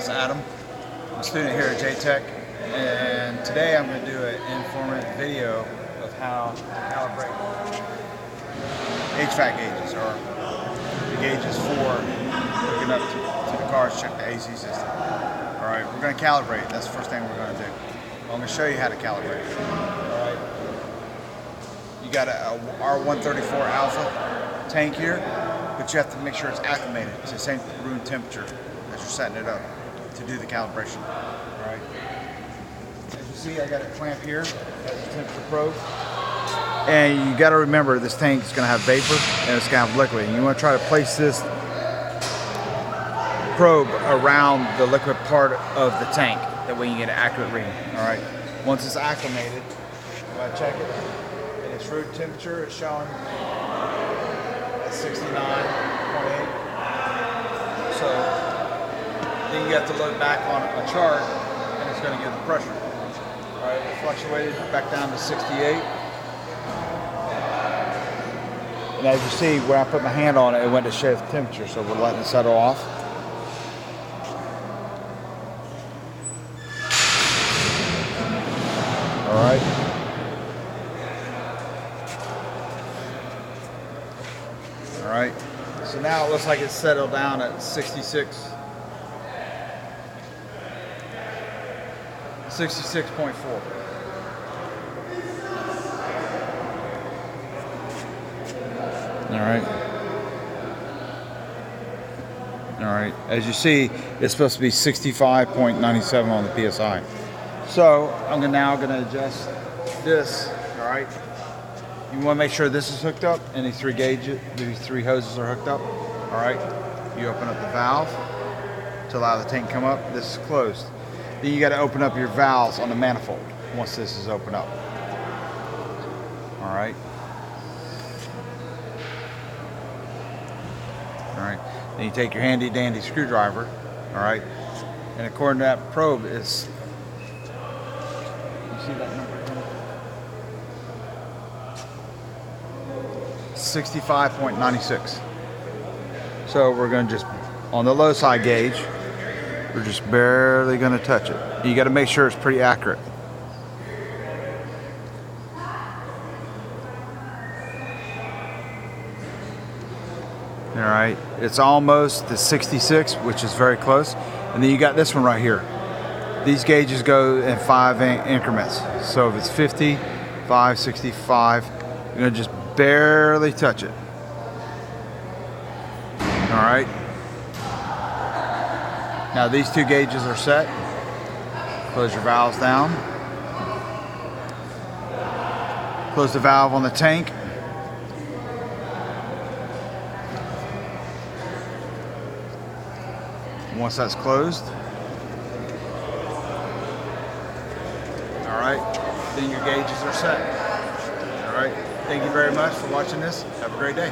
is Adam. I'm a student here at JTech, and today I'm going to do an informative video of how to calibrate HVAC gauges, or the gauges for hooking up to the cars to check the AC system. Alright, we're going to calibrate. That's the first thing we're going to do. I'm going to show you how to calibrate. Alright, you got a R134 Alpha tank here, but you have to make sure it's acclimated to the same room temperature as you're setting it up to do the calibration. Alright, as you see, I got a clamp here, has a temperature probe, and you got to remember this tank is going to have vapor and it's going to have liquid, and you want to try to place this probe around the liquid part of the tank, that way you get an accurate reading. Alright, once it's acclimated, you want to check it, and its room temperature is showing at 69.8. So then you have to look back on a chart, and it's going to give the pressure. Alright, it fluctuated back down to 68. And as you see, when I put my hand on it, it went to shift temperature, so we're letting it settle off. Alright. Alright. So now it looks like it's settled down at 66. 66.4. Alright. Alright. As you see, it's supposed to be 65.97 on the PSI. So I'm now going to adjust this. Alright. You want to make sure this is hooked up, and these three hoses are hooked up. Alright. You open up the valve to allow the tank to come up. This is closed. Then you got to open up your valves on the manifold once this is opened up. Alright. Alright. Then you take your handy dandy screwdriver. Alright. And according to that probe, is, you see that number? 65.96. So we're going to just, on the low side gauge, we're just barely going to touch it. You got to make sure it's pretty accurate. Alright, it's almost the 66, which is very close. And then you got this one right here. These gauges go in 5 increments. So if it's 50, 5, 65, you're going to just barely touch it. Alright. Now these two gauges are set. Close your valves down. Close the valve on the tank. Once that's closed, alright, then your gauges are set. Alright, thank you very much for watching this. Have a great day.